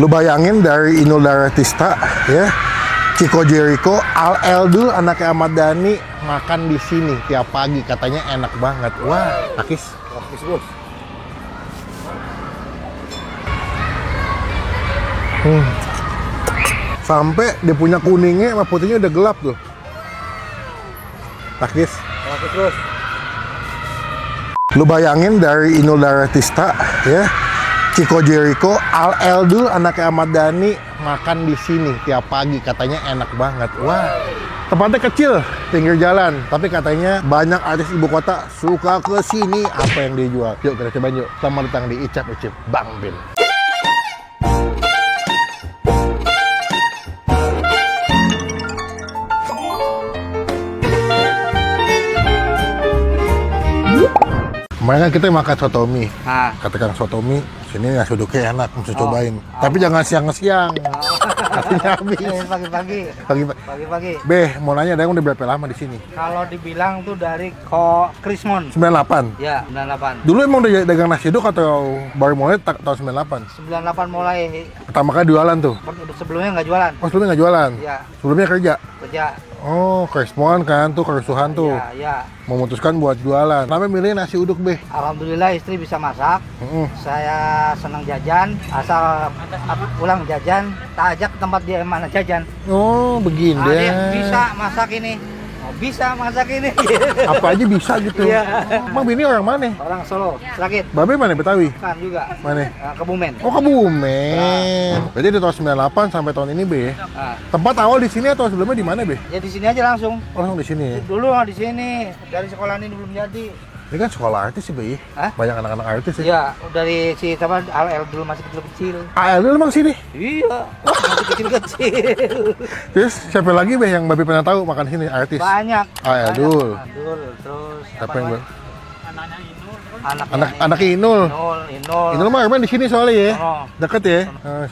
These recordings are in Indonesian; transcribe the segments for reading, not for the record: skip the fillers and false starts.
Lu bayangin dari Inul Daratista ya, Chico Jericho, Al Eldul, anaknya Ahmad Dhani makan di sini tiap pagi, katanya enak banget. Wah, Akis. Akis bos. Sampai dia punya kuningnya sama putihnya udah gelap tuh. Akis. Akis bos. Lu bayangin dari Inul Daratista ya, Chico Jericho, Al Eldul, anaknya Ahmad Dhani makan di sini tiap pagi, katanya enak banget. Wah, tempatnya kecil, pinggir jalan, tapi katanya banyak artis ibu kota suka ke sini. Apa yang dijual? Yuk kita cobain yuk. Selamat datang di Icap Icip Bang Bin. Kemarin kan kita makan soto mie. Kata Kang soto mie, sini nasi uduknya enak, mesti cobain. Tapi jangan siang-siang. Artinya habis. Pagi-pagi. Beh, mau nanya, Dayang udah berapa lama di sini? Kalau dibilang tuh dari Krismon. 98? Ya, 98. Dulu emang udah dagang nasi uduk atau baru mulai tahun 98? 98 mulai. Pertama kali jualan tuh? Sebelumnya nggak jualan. Oh, sebelumnya nggak jualan? Iya. Sebelumnya kerja? Kerja. Oh, Krismon kan tuh, kerusuhan tuh. Iya. Memutuskan buat jualan. Kenapa milih nasi uduk, Beh? Alhamdulillah istri bisa masak. Saya senang jajan. Asal pulang jajan, tak ajak ke tempat dia mana jajan. Oh, begini Nah, deh. dia bisa masak ini. Bisa masak ini. Apa aja bisa gitu. Iya. Emang bini orang mana? Orang Solo, sakit. Babe mana, Betawi? Kan juga. Mana? Kebumen. Oh, Kebumen. Berarti dari tahun 98 sampai tahun ini, Be. Nah, Tempat awal di sini atau sebelumnya di mana, Be? ya di sini aja langsung. Oh, langsung di sini ya. Dulu di sini, dari sekolah ini belum jadi. Ini kan sekolah artis sih, Be. Hah? Banyak anak-anak artis ya. Iya, dari si teman AL dulu masih kecil-kecil. AL dulu emang sini. Iya, masih kecil-kecil. Terus siapa lagi, Be, yang Babe pernah tahu makan sini artis? Banyak. AL dul. Dul, terus Siapa yang namanya? Anaknya Inul. Inul. Inul mah emang di sini soalnya ya. Oh. Deket ya.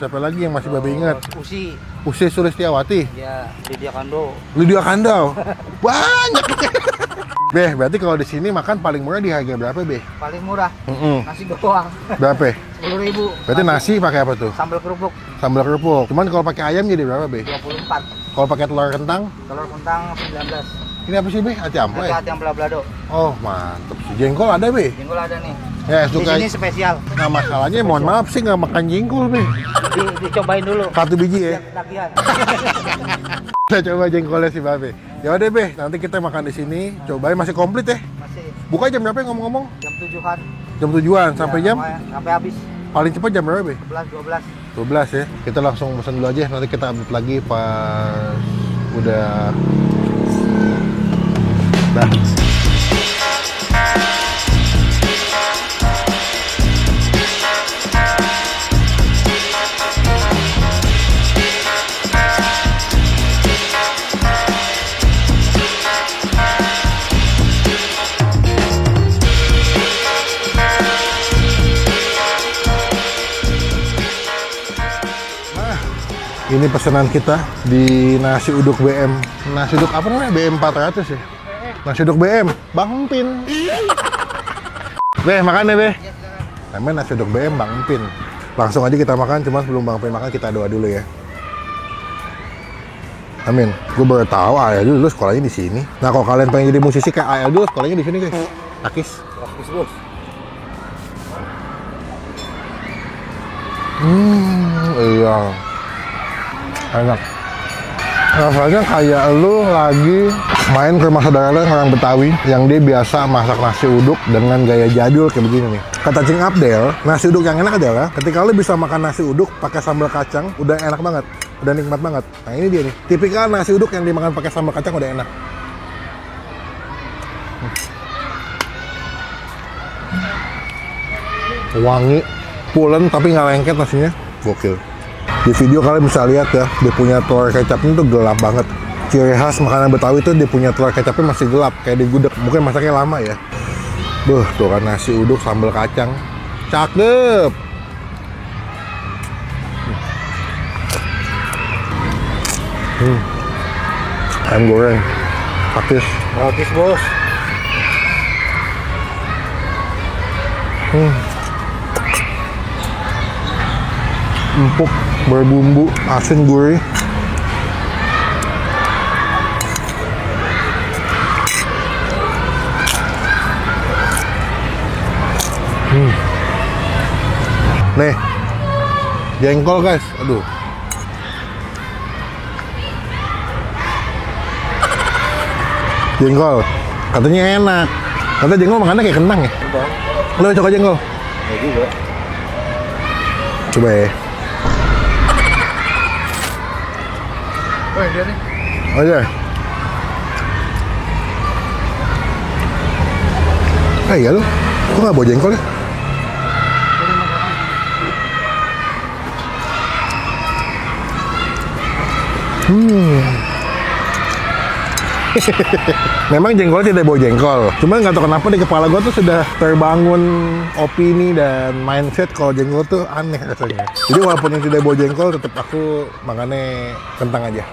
Siapa lagi yang masih Babe ingat? Usi Sulistiawati. ya, Lydia Kando. Lydia Kandau. Banyak. Beh, berarti kalau di sini makan paling murah di harga berapa, Beh? Paling murah. Nasi doang. Berapa? 10.000. Berarti nasi pakai apa tuh? Sambal kerupuk Sambal kerupuk. Cuman kalau pakai ayam jadi berapa, Beh? 24. Kalau pakai telur kentang? Telur kentang 19. Ini apa sih, Beh? Ati ampe? Hati yang belado. Oh, mantep sih. Jengkol ada, Beh? Jengkol ada nih. Ya, Di suka. sini spesial. Nah, masalahnya mohon maaf sih nggak makan jengkol, Beh. Dicobain dulu. 1 biji ya. Tagihan. Kita coba jengkolnya si Babe. Ya udah, Beh, nanti kita makan di sini. Cobain, masih komplit ya? Masih Buka jam berapa ya ngomong-ngomong? jam 7-an. Jam 7-an sampai Ya, jam? sampai habis. Paling cepat jam berapa, Beh? 11, 12. 12 ya. Kita langsung pesan dulu aja, nanti kita update lagi pas udah dah. Ini pesanan kita di nasi uduk BM. Nasi uduk apa namanya? BM 400 ya? Nasi uduk BM, Bang Pin. Beh, makan deh, Beh. Namanya nasi uduk BM, Bang Pin. Langsung aja kita makan, cuma sebelum Bang Pin makan kita doa dulu ya. Amin. Gue baru tahu Ayah dulu sekolahnya di sini. Nah, kalau kalian pengen jadi musisi kayak Ayah dulu, sekolahnya di sini, guys. Akis. Akis, bos. Iya. Enak. Rasanya kayak lu lagi main ke rumah saudara lu yang orang Betawi yang dia biasa masak nasi uduk dengan gaya jadul kayak begini nih. Kata Cing Abdel, nasi uduk yang enak adalah ketika lu bisa makan nasi uduk pakai sambal kacang, udah enak banget, udah nikmat banget. Nah ini dia nih, tipikal nasi uduk yang dimakan pakai sambal kacang udah enak. Wangi, pulen tapi nggak lengket nasinya, gokil. Di video kalian bisa lihat ya, dia punya telur kecapnya tuh gelap banget. Ciri khas makanan Betawi tuh dia punya telur kecapnya masih gelap, kayak di gudeg. Mungkin masaknya lama ya. Tuh kan nasi uduk sambal kacang. Cakep. Ayam goreng. Pakis. Akis, bos. Empuk. berbumbu, asin gurih. Nih, jengkol guys, aduh. Jengkol, katanya enak. Kata jengkol makannya kayak kentang ya. Lo coba jengkol. Ya juga. Coba ya. Oh, dia nih. Oh iya. Iya lo, kok nggak bawa jengkol ya? Memang jengkol tidak bawa jengkol. Cuman nggak tahu kenapa di kepala gue tuh sudah terbangun opini dan mindset kalau jengkol tuh aneh rasanya. Jadi walaupun yang tidak bawa jengkol, tetap aku makannya kentang aja.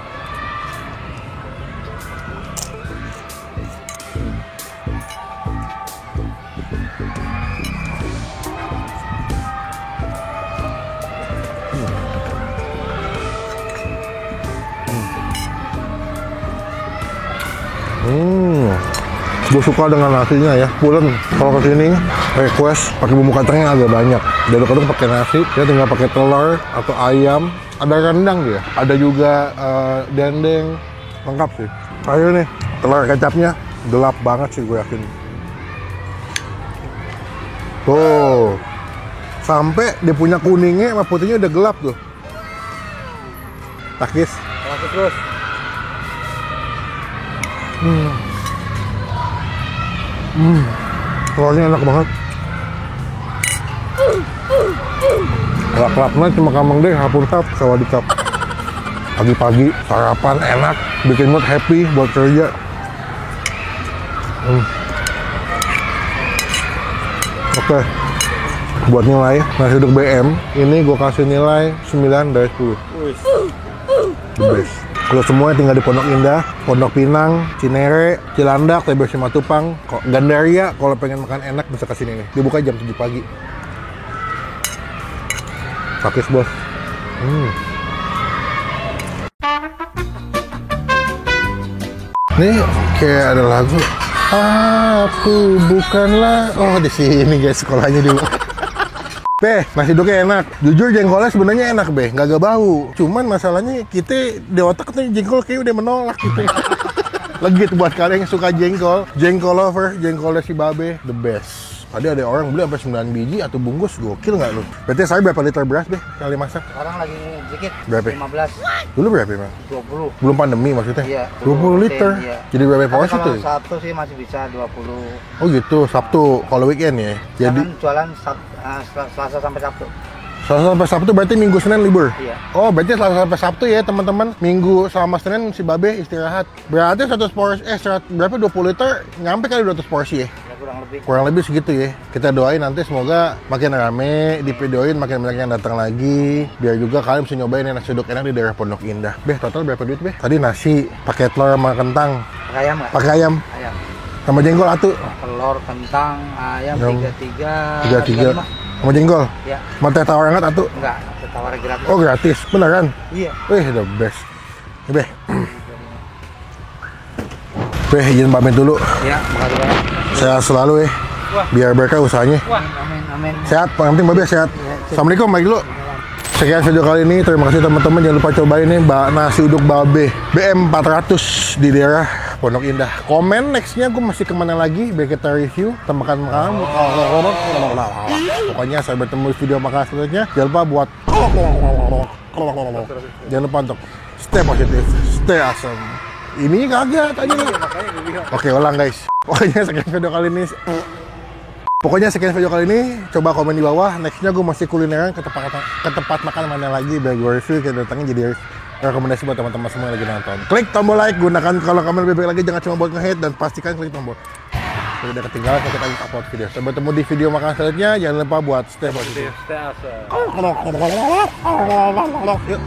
Gue suka dengan nasinya ya, pulen. Kalau kesini request pakai bumbu kacangnya agak banyak. Dadu-dadu pakai nasi, dia tinggal pakai telur atau ayam. Ada rendang dia, ada juga dendeng, lengkap sih. Ayo nih, telur kecapnya gelap banget sih gue yakin. Tuh, sampai dia punya kuningnya sama putihnya udah gelap tuh. Takis. Takis terus. Telurnya enak banget. Kelap-kelapnya cuma kamang deh, hapun tap, sawadikap. Pagi-pagi, sarapan enak, bikin mood happy buat kerja. Oke, buat nilai nasi uduk BM, ini gue kasih nilai 9 dari 10. The best. Kalau semuanya tinggal di Pondok Indah, Pondok Pinang, Cinere, Cilandak, TBC Matupang, Gandaria. Kalau pengen makan enak bisa kesini nih. Dibuka jam 7 pagi. Pakis bos. Nih kayak ada lagu. Aku bukanlah. Oh di sini guys sekolahnya dulu. Beh, nasi uduknya enak. Jujur jengkolnya sebenarnya enak, Beh. Nggak bau. Cuman masalahnya kita di otak tuh jengkol kayak udah menolak gitu. Legit buat kalian yang suka jengkol. Jengkol lover, jengkolnya si Babe, the best. Tadi ada orang beli sampai 9 biji atau bungkus, gokil nggak lu? Berarti saya berapa liter beras, Beh, kali masak? Sekarang lagi dikit. Berapa? 15. Dulu berapa, Bang? 20. Belum pandemi maksudnya? Iya. 20 liter? Iya. Jadi berapa porsi Kalau tuh? Sabtu sih masih bisa 20. Oh gitu, Sabtu. Kalau weekend ya? Jadi Jangan jualan Selasa sampai Sabtu. Selasa sampai Sabtu berarti Minggu Senin libur? Iya. Oh berarti Selasa sampai Sabtu ya teman-teman. Minggu sama Senin si Babe istirahat. Berarti 100 porsi, berapa 20 liter nyampe kali 200 porsi ya? Ya kurang lebih. Kurang lebih segitu ya. Kita doain nanti semoga makin rame, divideoin makin banyak yang datang lagi. Biar juga kalian bisa nyobain yang nasi uduk enak di daerah Pondok Indah. Beh, total berapa duit, Beh? Tadi nasi, pakai telur sama kentang. Pakai ayam nggak? Pakai ayam. Ayam. Sama jengkol atuh. Telur, kentang, ayam, Yang 33. 33. Sama jengkol. Ya. Sama teh tawar hangat atuh. Enggak, tawar gratis. Oh, gratis. Beneran? Iya. Wih, the best. Ya, Beh. Beh, izin pamit dulu. Ya, makasih banyak. Sehat selalu ya. Wah. Biar berkah usahanya. Wah, amin, amin. Sehat, yang penting Babe sehat. Assalamualaikum, balik dulu. Sekian video kali ini, terima kasih teman-teman. Jangan lupa cobain nih nasi uduk Babe BM 400 di daerah Pondok Indah. Komen nextnya gue masih kemana lagi, biar kita review makan makanan. Pokoknya saya bertemu di video makanan selanjutnya. Jangan lupa buat jangan lupa untuk stay positif, stay awesome. Ini kagak tadi. Oke, ulang guys. Pokoknya sekian video kali ini, coba komen di bawah. Nextnya gue masih kulineran ke tempat makan mana lagi, biar gue review, kita datangin jadi rekomendasi buat teman-teman semua yang lagi nonton. Klik tombol like, gunakan kalau kamu lebih baik lagi, jangan cuma buat nge-hate, dan pastikan klik tombol. Jadi udah ketinggalan kalau kita upload video. Sampai bertemu di video makan selanjutnya, jangan lupa buat stay positif. Stay awesome. Yuk.